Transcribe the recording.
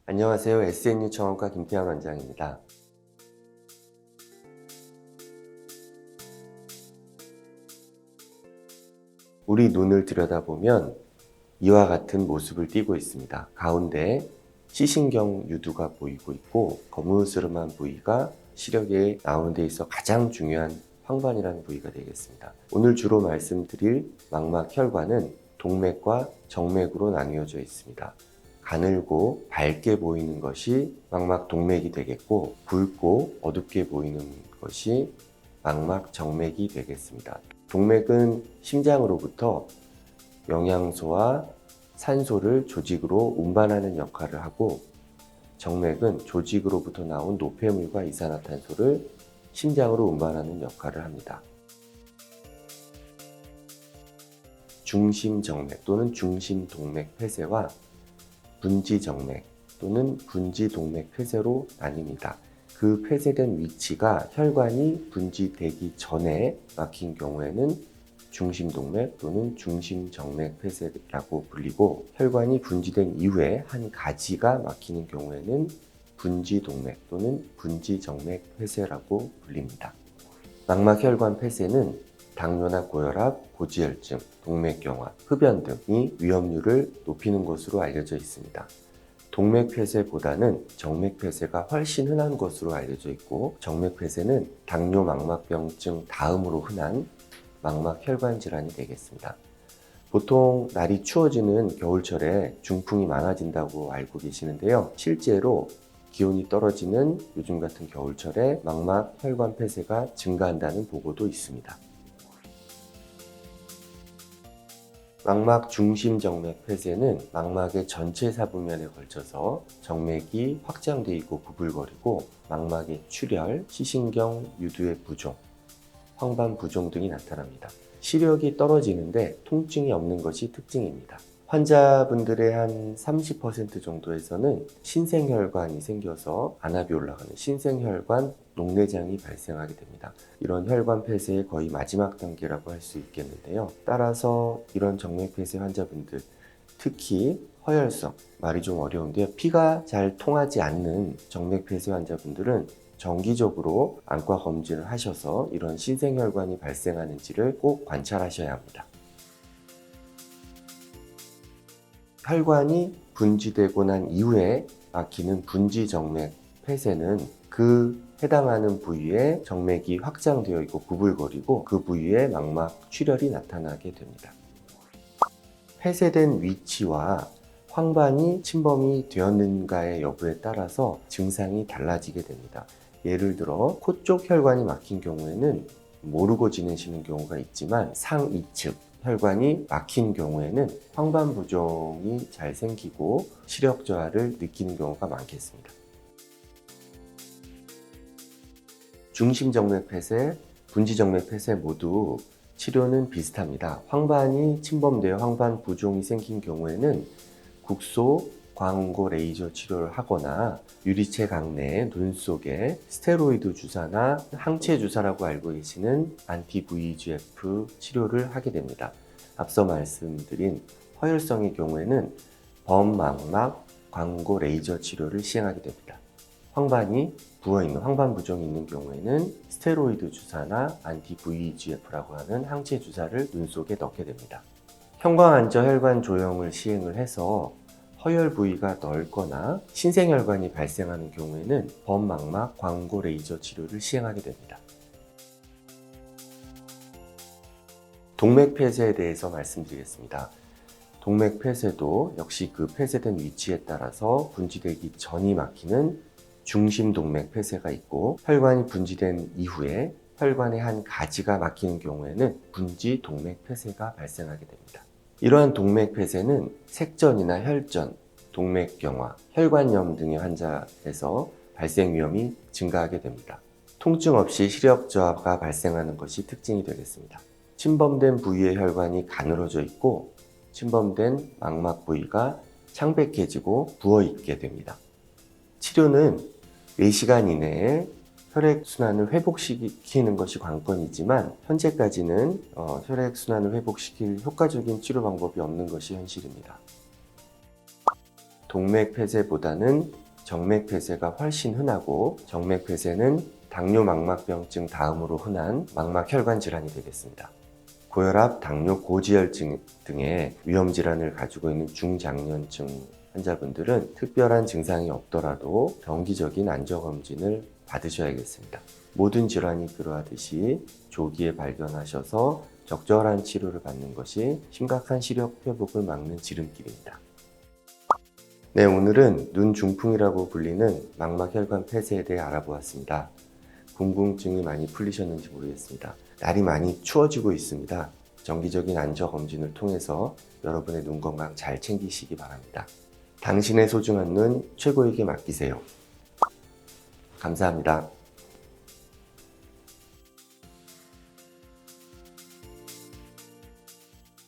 안녕하세요. SNU 청원과 김태환 원장입니다. 우리 눈을 들여다보면 이와 같은 모습을 띠고 있습니다. 가운데 시신경 유두가 보이고 있고 거무스름한 부위가 시력에 나오는 데 있어 가장 중요한 황반이라는 부위가 되겠습니다. 오늘 주로 말씀드릴 망막혈관은 동맥과 정맥으로 나뉘어져 있습니다. 가늘고 밝게 보이는 것이 망막 동맥이 되겠고, 붉고 어둡게 보이는 것이 망막 정맥이 되겠습니다. 동맥은 심장으로부터 영양소와 산소를 조직으로 운반하는 역할을 하고, 정맥은 조직으로부터 나온 노폐물과 이산화탄소를 심장으로 운반하는 역할을 합니다. 중심정맥 또는 중심동맥 폐쇄와 분지정맥 또는 분지동맥 폐쇄로 나뉩니다. 그 폐쇄된 위치가 혈관이 분지되기 전에 막힌 경우에는 중심동맥 또는 중심정맥 폐쇄라고 불리고, 혈관이 분지된 이후에 한 가지가 막히는 경우에는 분지동맥 또는 분지정맥 폐쇄라고 불립니다. 망막혈관 폐쇄는 당뇨나 고혈압, 고지혈증, 동맥경화, 흡연 등이 위험률을 높이는 것으로 알려져 있습니다. 동맥 폐쇄보다는 정맥 폐쇄가 훨씬 흔한 것으로 알려져 있고, 정맥 폐쇄는 당뇨 망막병증 다음으로 흔한 망막혈관 질환이 되겠습니다. 보통 날이 추워지는 겨울철에 중풍이 많아진다고 알고 계시는데요. 실제로 기온이 떨어지는 요즘 같은 겨울철에 망막혈관 폐쇄가 증가한다는 보고도 있습니다. 망막 중심정맥 폐쇄는 망막의 전체 사분면에 걸쳐서 정맥이 확장되어 있고 부글거리고, 망막의 출혈, 시신경 유두의 부종, 황반 부종 등이 나타납니다. 시력이 떨어지는데 통증이 없는 것이 특징입니다. 환자분들의 한 30% 정도에서는 신생혈관이 생겨서 안압이 올라가는 신생혈관 녹내장이 발생하게 됩니다. 이런 혈관 폐쇄의 거의 마지막 단계라고 할 수 있겠는데요. 따라서 이런 정맥 폐쇄 환자분들, 특히 허혈성, 말이 좀 어려운데요. 피가 잘 통하지 않는 정맥 폐쇄 환자분들은 정기적으로 안과 검진을 하셔서 이런 신생혈관이 발생하는지를 꼭 관찰하셔야 합니다. 혈관이 분지되고 난 이후에 막히는 분지정맥 폐쇄는 그 해당하는 부위에 정맥이 확장되어 있고 부글거리고 그 부위에 망막 출혈이 나타나게 됩니다. 폐쇄된 위치와 황반이 침범이 되었는가의 여부에 따라서 증상이 달라지게 됩니다. 예를 들어 코 쪽 혈관이 막힌 경우에는 모르고 지내시는 경우가 있지만, 상이측 혈관이 막힌 경우에는 황반 부종이 잘 생기고 시력 저하를 느끼는 경우가 많겠습니다. 중심정맥 폐쇄, 분지정맥 폐쇄 모두 치료는 비슷합니다. 황반이 침범되어 황반 부종이 생긴 경우에는 국소, 광운고 레이저 치료를 하거나 유리체 강내 눈 속에 스테로이드 주사나 항체 주사라고 알고 계시는 안티-VEGF 치료를 하게 됩니다. 앞서 말씀드린 허혈성의 경우에는 범망막 광운고 레이저 치료를 시행하게 됩니다. 황반이 부어있는, 황반 부종이 있는 경우에는 스테로이드 주사나 안티-VEGF라고 하는 항체 주사를 눈 속에 넣게 됩니다. 형광안저 혈관 조형을 시행을 해서 허혈 부위가 넓거나 신생혈관이 발생하는 경우에는 범망막 광운고 레이저 치료를 시행하게 됩니다. 동맥 폐쇄에 대해서 말씀드리겠습니다. 동맥 폐쇄도 역시 그 폐쇄된 위치에 따라서 분지되기 전이 막히는 중심동맥 폐쇄가 있고, 혈관이 분지된 이후에 혈관의 한 가지가 막히는 경우에는 분지동맥 폐쇄가 발생하게 됩니다. 이러한 동맥 폐쇄는 색전이나 혈전, 동맥경화, 혈관염 등의 환자에서 발생 위험이 증가하게 됩니다. 통증 없이 시력 저하가 발생하는 것이 특징이 되겠습니다. 침범된 부위의 혈관이 가늘어져 있고 침범된 망막 부위가 창백해지고 부어있게 됩니다. 치료는 4시간 이내에 혈액순환을 회복시키는 것이 관건이지만, 현재까지는 혈액순환을 회복시킬 효과적인 치료 방법이 없는 것이 현실입니다. 동맥 폐쇄보다는 정맥 폐쇄가 훨씬 흔하고, 정맥 폐쇄는 당뇨 망막병증 다음으로 흔한 망막혈관 질환이 되겠습니다. 고혈압, 당뇨, 고지혈증 등의 위험질환을 가지고 있는 중장년층 환자분들은 특별한 증상이 없더라도 정기적인 안전검진을 받으셔야겠습니다. 모든 질환이 그러하듯이 조기에 발견하셔서 적절한 치료를 받는 것이 심각한 시력 회복을 막는 지름길입니다. 네, 오늘은 눈 중풍이라고 불리는 망막혈관 폐쇄에 대해 알아보았습니다. 궁금증이 많이 풀리셨는지 모르겠습니다. 날이 많이 추워지고 있습니다. 정기적인 안전검진을 통해서 여러분의 눈 건강 잘 챙기시기 바랍니다. 당신의 소중한 눈 최고에게 맡기세요. 감사합니다.